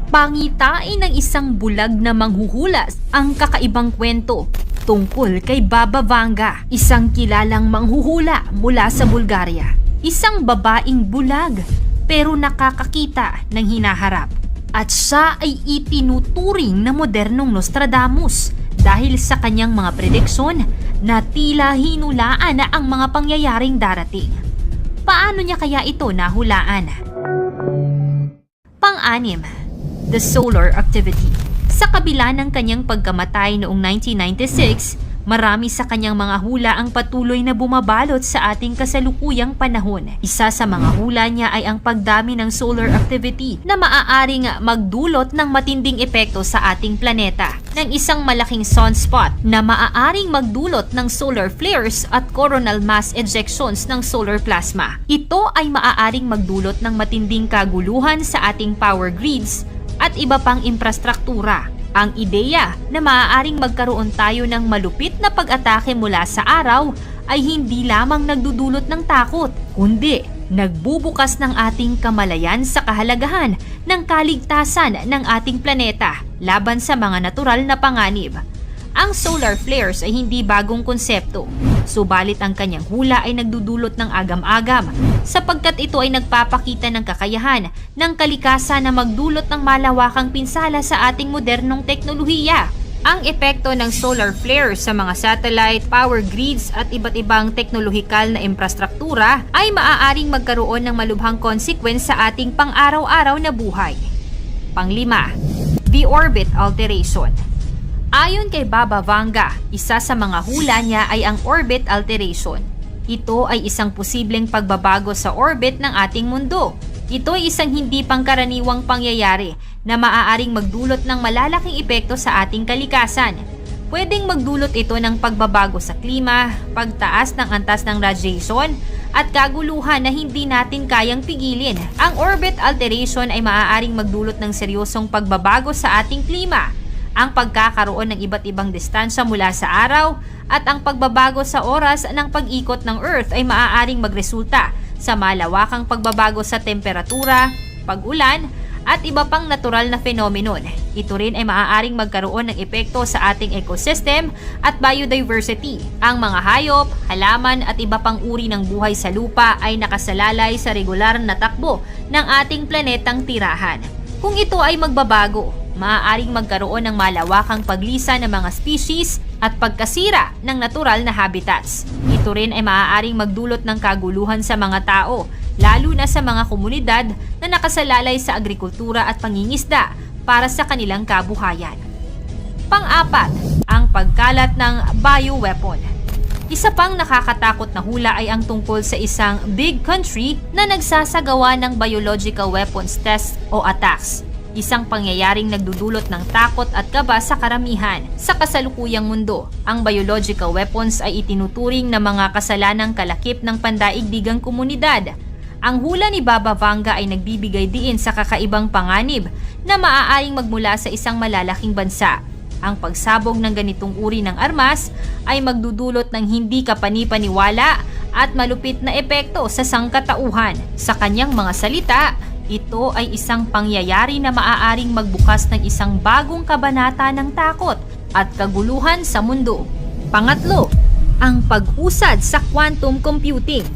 Pangitain ng isang bulag na manghuhula ang kakaibang kwento tungkol kay Baba Vanga, isang kilalang manghuhula mula sa Bulgaria. Isang babaeng bulag pero nakakakita ng hinaharap. At siya ay itinuturing na modernong Nostradamus dahil sa kanyang mga prediksyon na tila hinulaan na ang mga pangyayaring darating. Paano niya kaya ito nahulaan? Pang-anim, the solar activity. Sa kabila ng kanyang pagkamatay noong 1996, marami sa kanyang mga hula ang patuloy na bumabalot sa ating kasalukuyang panahon. Isa sa mga hula niya ay ang pagdami ng solar activity na maaaring magdulot ng matinding epekto sa ating planeta, ng isang malaking sunspot na maaaring magdulot ng solar flares at coronal mass ejections ng solar plasma. Ito ay maaaring magdulot ng matinding kaguluhan sa ating power grids at iba pang infrastruktura. Ang ideya na maaaring magkaroon tayo ng malupit na pag-atake mula sa araw ay hindi lamang nagdudulot ng takot, kundi nagbubukas ng ating kamalayan sa kahalagahan ng kaligtasan ng ating planeta laban sa mga natural na panganib. Ang solar flares ay hindi bagong konsepto, subalit ang kanyang hula ay nagdudulot ng agam-agam sapagkat ito ay nagpapakita ng kakayahan ng kalikasan na magdulot ng malawakang pinsala sa ating modernong teknolohiya. Ang epekto ng solar flares sa mga satellite, power grids at iba't ibang teknolohikal na infrastruktura ay maaaring magkaroon ng malubhang consequence sa ating pang-araw-araw na buhay. Panglima, the orbit alteration. Ayon kay Baba Vanga, isa sa mga hula niya ay ang orbit alteration. Ito ay isang posibleng pagbabago sa orbit ng ating mundo. Ito ay isang hindi pangkaraniwang pangyayari na maaaring magdulot ng malalaking epekto sa ating kalikasan. Pwedeng magdulot ito ng pagbabago sa klima, pagtaas ng antas ng radiation, at kaguluhan na hindi natin kayang pigilin. Ang orbit alteration ay maaaring magdulot ng seryosong pagbabago sa ating klima, ang pagkakaroon ng iba't ibang distansya mula sa araw, at ang pagbabago sa oras ng pag-ikot ng Earth ay maaaring magresulta sa malawakang pagbabago sa temperatura, pag-ulan, at iba pang natural na phenomenon. Ito rin ay maaaring magkaroon ng epekto sa ating ecosystem at biodiversity. Ang mga hayop, halaman at iba pang uri ng buhay sa lupa ay nakasalalay sa regular na takbo ng ating planetang tirahan. Kung ito ay magbabago, maaaring magkaroon ng malawakang paglisan ng mga species at pagkasira ng natural na habitats. Ito rin ay maaaring magdulot ng kaguluhan sa mga tao, lalo na sa mga komunidad na nakasalalay sa agrikultura at pangingisda para sa kanilang kabuhayan. Pang-apat, ang pagkalat ng bioweapon. Isa pang nakakatakot na hula ay ang tungkol sa isang big country na nagsasagawa ng biological weapons test o attacks. Isang pangyayaring nagdudulot ng takot at kaba sa karamihan. Sa kasalukuyang mundo, ang biological weapons ay itinuturing na mga kasalanang kalakip ng pandaigdigang komunidad. Ang hula ni Baba Vanga ay nagbibigay diin sa kakaibang panganib na maaaring magmula sa isang malalaking bansa. Ang pagsabog ng ganitong uri ng armas ay magdudulot ng hindi kapani-paniwala at malupit na epekto sa sangkatauhan. Sa kanyang mga salita, ito ay isang pangyayari na maaaring magbukas ng isang bagong kabanata ng takot at kaguluhan sa mundo. Pangatlo, ang paghusad sa quantum computing.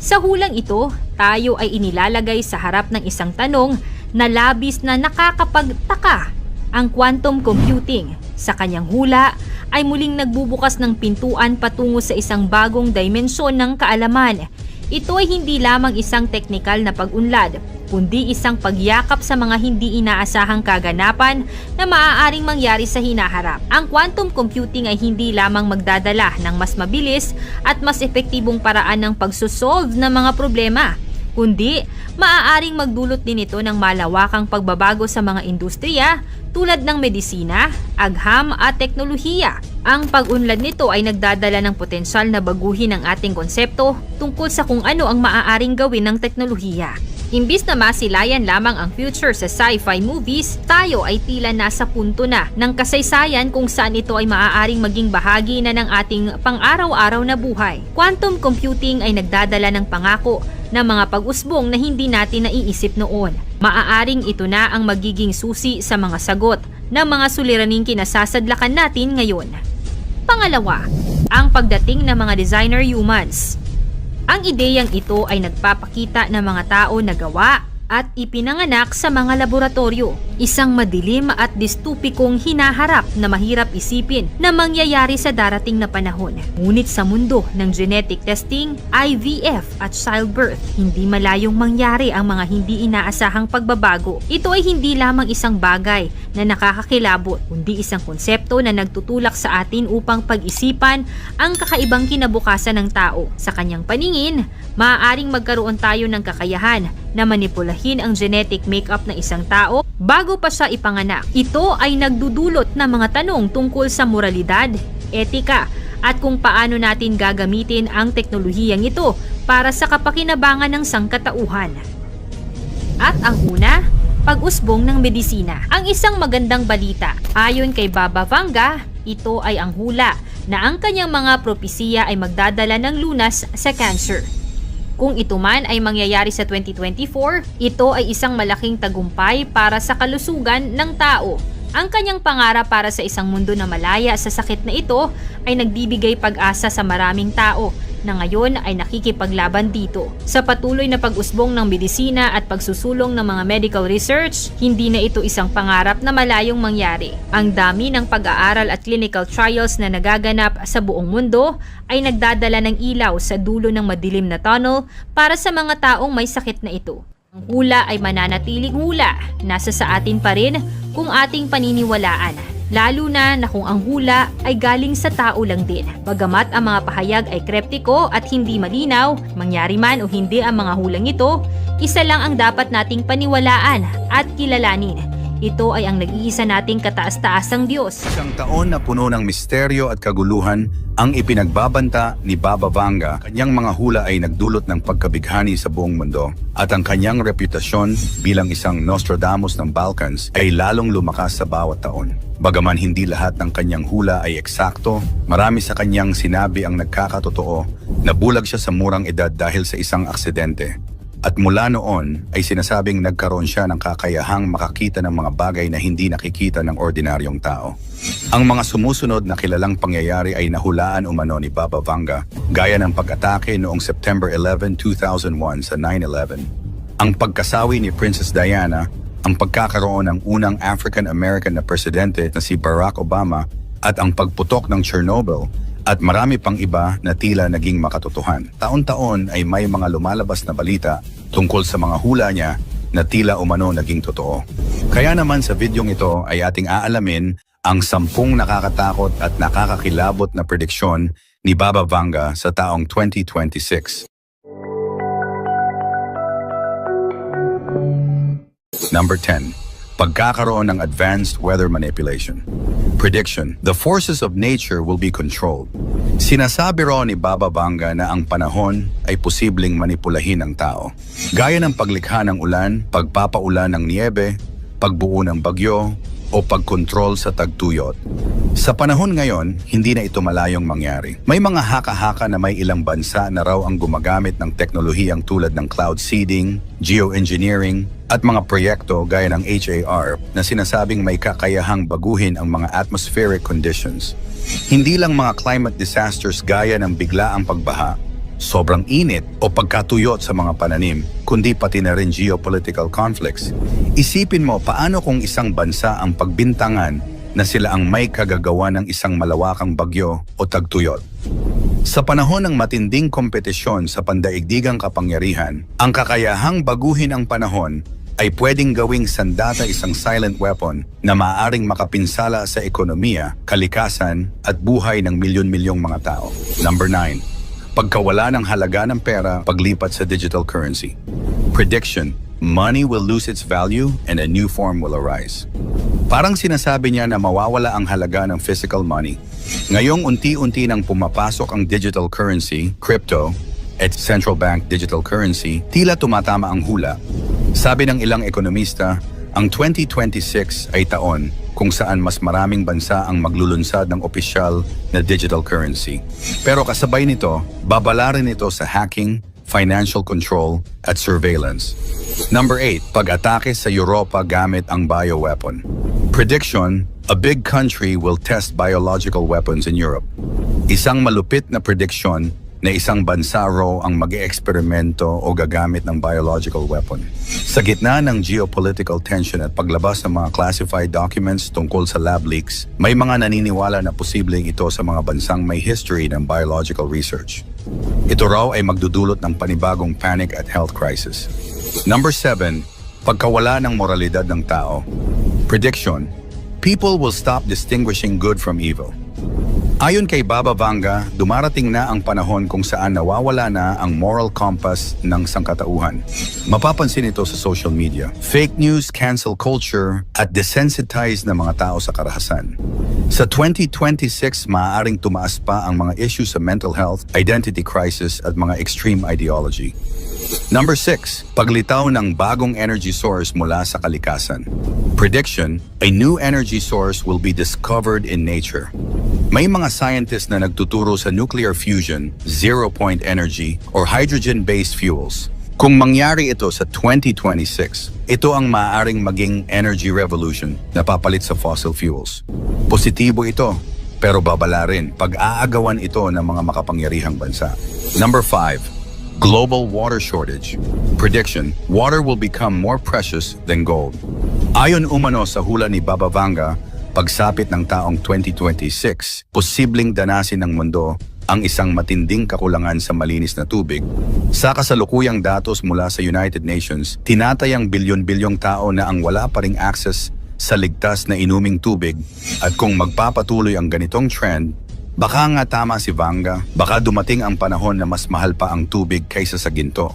Sa hulang ito, tayo ay inilalagay sa harap ng isang tanong na labis na nakakapagtaka. Ang quantum computing, sa kanyang hula, ay muling nagbubukas ng pintuan patungo sa isang bagong dimensyon ng kaalaman. Ito ay hindi lamang isang teknikal na pag-unlad, kundi isang pagyakap sa mga hindi inaasahang kaganapan na maaaring mangyari sa hinaharap. Ang quantum computing ay hindi lamang magdadala ng mas mabilis at mas epektibong paraan ng pagsosolve ng mga problema, kundi maaaring magdulot din ito ng malawakang pagbabago sa mga industriya tulad ng medisina, agham at teknolohiya. Ang pag-unlad nito ay nagdadala ng potensyal na baguhin ang ating konsepto tungkol sa kung ano ang maaaring gawin ng teknolohiya. Imbis na masilayan lamang ang future sa sci-fi movies, tayo ay tila nasa punto na ng kasaysayan kung saan ito ay maaaring maging bahagi na ng ating pang-araw-araw na buhay. Quantum computing ay nagdadala ng pangako ng mga pag-usbong na hindi natin naiisip noon. Maaaring ito na ang magiging susi sa mga sagot ng mga suliraning kinasasadlakan natin ngayon. Pangalawa, ang pagdating ng mga designer humans. Ang ideyang ito ay nagpapakita ng mga tao na gawa at ipinanganak sa mga laboratorio. Isang madilim at distupikong hinaharap na mahirap isipin na mangyayari sa darating na panahon. Ngunit sa mundo ng genetic testing, IVF at childbirth, hindi malayong mangyari ang mga hindi inaasahang pagbabago. Ito ay hindi lamang isang bagay na nakakakilabot, kundi isang konsepto na nagtutulak sa atin upang pag-isipan ang kakaibang kinabukasan ng tao. Sa kanyang paningin, maaaring magkaroon tayo ng kakayahan na manipulahin ang genetic makeup ng isang tao bago pa siya ipanganak. Ito ay nagdudulot ng mga tanong tungkol sa moralidad, etika, at kung paano natin gagamitin ang teknolohiyang ito para sa kapakinabangan ng sangkatauhan. At ang una, pag-usbong ng medisina. Ang isang magandang balita, ayon kay Baba Vanga, ito ay ang hula na ang kanyang mga propesiya ay magdadala ng lunas sa cancer. Kung ito man ay mangyayari sa 2024, ito ay isang malaking tagumpay para sa kalusugan ng tao. Ang kanyang pangarap para sa isang mundo na malaya sa sakit na ito ay nagbibigay pag-asa sa maraming tao na ngayon ay nakikipaglaban dito. Sa patuloy na pag-usbong ng medisina at pagsusulong ng mga medical research, hindi na ito isang pangarap na malayong mangyari. Ang dami ng pag-aaral at clinical trials na nagaganap sa buong mundo ay nagdadala ng ilaw sa dulo ng madilim na tunnel para sa mga taong may sakit na ito. Ang hula ay mananatiling hula, nasa sa atin pa rin kung ating paniniwalaan. Lalo na kung ang hula ay galing sa tao lang din. Bagamat ang mga pahayag ay kreptiko at hindi malinaw, mangyari man o hindi ang mga hulang ito, isa lang ang dapat nating paniwalaan at kilalanin. Ito ay ang nag-iisa nating kataas-taasang Diyos. Isang taon na puno ng misteryo at kaguluhan ang ipinagbabanta ni Baba Vanga. Kanyang mga hula ay nagdulot ng pagkabighani sa buong mundo at ang kanyang reputasyon bilang isang Nostradamus ng Balkans ay lalong lumakas sa bawat taon. Bagaman hindi lahat ng kanyang hula ay eksakto, marami sa kanyang sinabi ang nagkakatotoo. Nabulag siya sa murang edad dahil sa isang aksidente. At mula noon ay sinasabing nagkaroon siya ng kakayahang makakita ng mga bagay na hindi nakikita ng ordinaryong tao. Ang mga sumusunod na kilalang pangyayari ay nahulaan umano ni Baba Vanga, gaya ng pag-atake noong September 11, 2001 sa 9/11, ang pagkasawi ni Princess Diana, ang pagkakaroon ng unang African-American na presidente na si Barack Obama, at ang pagputok ng Chernobyl, at marami pang iba na tila naging makatotohan. Taon-taon ay may mga lumalabas na balita tungkol sa mga hula niya na tila umano naging totoo. Kaya naman sa videong ito ay ating aalamin ang 10 nakakatakot at nakakakilabot na prediksyon ni Baba Vanga sa taong 2026. Number 10. Pagkakaroon ng advanced weather manipulation. Prediction: the forces of nature will be controlled. Sinasabi raw ni Baba Vanga na ang panahon ay posibleng manipulahin ng tao. Gaya ng paglikha ng ulan, pagpapaulan ng niebe, pagbuo ng bagyo, o pagkontrol sa tagtuyot. Sa panahon ngayon, hindi na ito malayong mangyari. May mga haka-haka na may ilang bansa na raw ang gumagamit ng teknolohiyang tulad ng cloud seeding, geoengineering, at mga proyekto gaya ng HAR na sinasabing may kakayahang baguhin ang mga atmospheric conditions. Hindi lang mga climate disasters gaya ng biglaang pagbaha, sobrang init o pagkatuyot sa mga pananim, kundi pati na rin geopolitical conflicts. Isipin mo paano kung isang bansa ang pagbintangan na sila ang may kagagawa ng isang malawakang bagyo o tagtuyot. Sa panahon ng matinding kompetisyon sa pandaigdigang kapangyarihan, ang kakayahang baguhin ang panahon ay pwedeng gawing sandata isang silent weapon na maaaring makapinsala sa ekonomiya, kalikasan at buhay ng milyon-milyong mga tao. Number 9. Pagkawala ng halaga ng pera, paglipat sa digital currency. Prediction: money will lose its value and a new form will arise. Parang sinasabi niya na mawawala ang halaga ng physical money. Ngayong unti-unti nang pumapasok ang digital currency, crypto, at central bank digital currency, tila tumatama ang hula. Sabi ng ilang ekonomista, ang 2026 ay taon kung saan mas maraming bansa ang maglulunsad ng opisyal na digital currency. Pero kasabay nito, babala rin ito sa hacking, financial control, at surveillance. Number 8, pag-atake sa Europa gamit ang bioweapon. Prediction, a big country will test biological weapons in Europe. Isang malupit na prediction na isang bansa raw ang mag-eeksperimento o gagamit ng biological weapon. Sa gitna ng geopolitical tension at paglabas ng mga classified documents tungkol sa lab leaks, may mga naniniwala na posibleng ito sa mga bansang may history ng biological research. Ito raw ay magdudulot ng panibagong panic at health crisis. Number 7, pagkawala ng moralidad ng tao. Prediction, people will stop distinguishing good from evil. Ayon kay Baba Vanga, dumarating na ang panahon kung saan nawawala na ang moral compass ng sangkatauhan. Mapapansin ito sa social media, fake news, cancel culture, at desensitized na mga tao sa karahasan. Sa 2026, maaaring tumaas pa ang mga issues sa mental health, identity crisis, at mga extreme ideology. Number 6, paglitaw ng bagong energy source mula sa kalikasan. Prediction, a new energy source will be discovered in nature. May mga scientists na nagtuturo sa nuclear fusion, zero-point energy, or hydrogen-based fuels. Kung mangyari ito sa 2026, ito ang maaaring maging energy revolution na papalit sa fossil fuels. Positibo ito, pero babala rin pag-aagawan ito ng mga makapangyarihang bansa. Number 5, global water shortage. Prediction, water will become more precious than gold. Ayon umano sa hula ni Baba Vanga, pagsapit ng taong 2026, posibleng danasin ng mundo ang isang matinding kakulangan sa malinis na tubig. Sa kasalukuyang datos mula sa United Nations, tinatayang bilyon-bilyong tao na ang wala pa ring access sa ligtas na inuming tubig, at kung magpapatuloy ang ganitong trend, baka nga tama si Vanga, baka dumating ang panahon na mas mahal pa ang tubig kaysa sa ginto.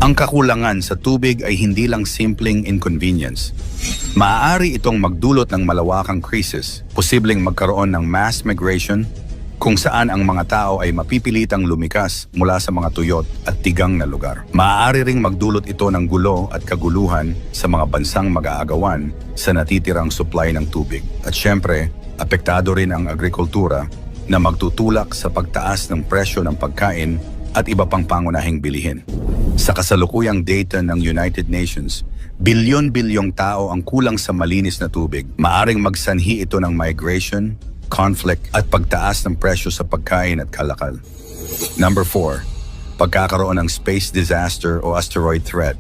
Ang kakulangan sa tubig ay hindi lang simpleng inconvenience. Maaari itong magdulot ng malawakang krisis, posibleng magkaroon ng mass migration, kung saan ang mga tao ay mapipilitang lumikas mula sa mga tuyot at tigang na lugar. Maaari ring magdulot ito ng gulo at kaguluhan sa mga bansang mag-aagawan sa natitirang supply ng tubig. At syempre, apektado rin ang agrikultura na magtutulak sa pagtaas ng presyo ng pagkain at iba pang pangunahing bilihin. Sa kasalukuyang data ng United Nations, bilyon-bilyong tao ang kulang sa malinis na tubig. Maaring magsanhi ito ng migration, conflict at pagtaas ng presyo sa pagkain at kalakal. Number 4, pagkakaroon ng space disaster o asteroid threat.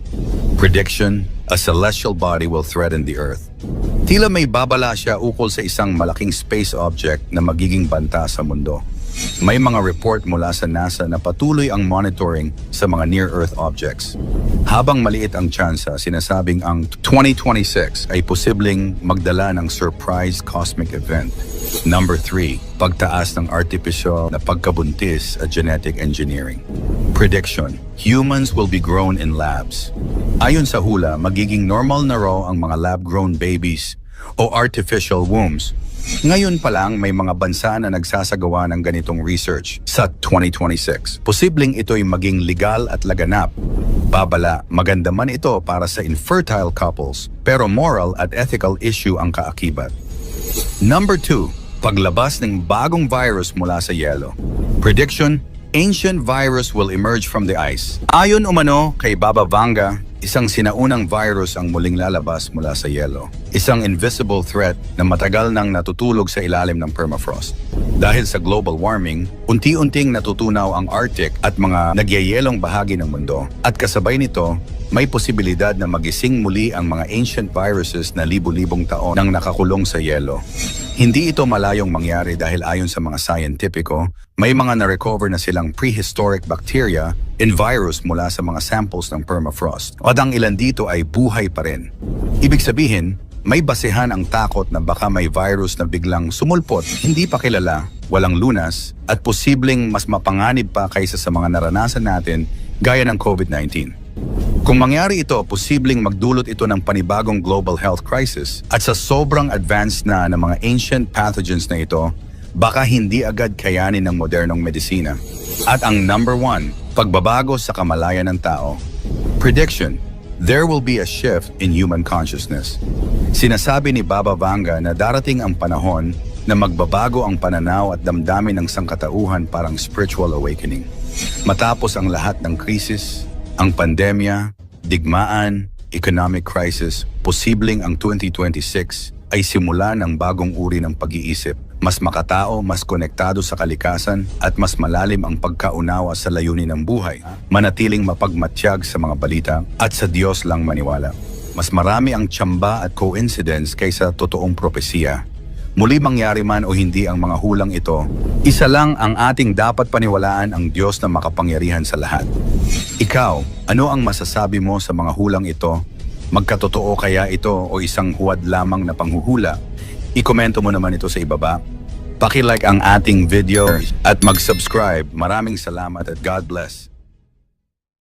Prediction, a celestial body will threaten the Earth. Tila may babala siya ukol sa isang malaking space object na magiging banta sa mundo. May mga report mula sa NASA na patuloy ang monitoring sa mga near-Earth objects. Habang maliit ang tsansa, sinasabing ang 2026 ay posibleng magdala ng surprise cosmic event. Number 3, pagtaas ng artificial na pagkabuntis at genetic engineering. Prediction, humans will be grown in labs. Ayon sa hula, magiging normal na raw ang mga lab-grown babies o artificial wombs. Ngayon pa lang may mga bansa na nagsasagawa ng ganitong research sa 2026. Posibleng ito'y maging legal at laganap. Babala, maganda man ito para sa infertile couples, pero moral at ethical issue ang kaakibat. Number 2, paglabas ng bagong virus mula sa yelo. Prediction, ancient virus will emerge from the ice. Ayon umano kay Baba Vanga, isang sinaunang virus ang muling lalabas mula sa yelo. Isang invisible threat na matagal nang natutulog sa ilalim ng permafrost. Dahil sa global warming, unti-unting natutunaw ang Arctic at mga nagyayelong bahagi ng mundo. At kasabay nito, may posibilidad na magising muli ang mga ancient viruses na libu-libong taon nang nakakulong sa yelo. Hindi ito malayong mangyari dahil ayon sa mga scientifico, may mga na-recover na silang prehistoric bacteria and virus mula sa mga samples ng permafrost. At ang ilan dito ay buhay pa rin. Ibig sabihin, may basehan ang takot na baka may virus na biglang sumulpot, hindi pa kilala, walang lunas, at posibleng mas mapanganib pa kaysa sa mga naranasan natin gaya ng COVID-19. Kung mangyari ito, posibleng magdulot ito ng panibagong global health crisis at sa sobrang advanced na ng mga ancient pathogens na ito, baka hindi agad kayanin ng modernong medisina. At ang number 1, pagbabago sa kamalayan ng tao. Prediction, there will be a shift in human consciousness. Sinasabi ni Baba Vanga na darating ang panahon na magbabago ang pananaw at damdamin ng sangkatauhan parang spiritual awakening. Matapos ang lahat ng krisis, ang pandemya, digmaan, economic crisis, posibleng ang 2026 ay simula ng bagong uri ng pag-iisip, mas makatao, mas konektado sa kalikasan at mas malalim ang pagkaunawa sa layunin ng buhay, manatiling mapagmatyag sa mga balita at sa Diyos lang maniwala. Mas marami ang tsamba at coincidence kaysa totoong propesiya. Muli mangyari man o hindi ang mga hulang ito, isa lang ang ating dapat paniwalaan, ang Diyos na makapangyarihan sa lahat. Ikaw, ano ang masasabi mo sa mga hulang ito? Magkatotoo kaya ito o isang huwad lamang na panghuhula? I-komento mo naman ito sa ibaba. Paki-like ang ating video at mag-subscribe. Maraming salamat at God bless.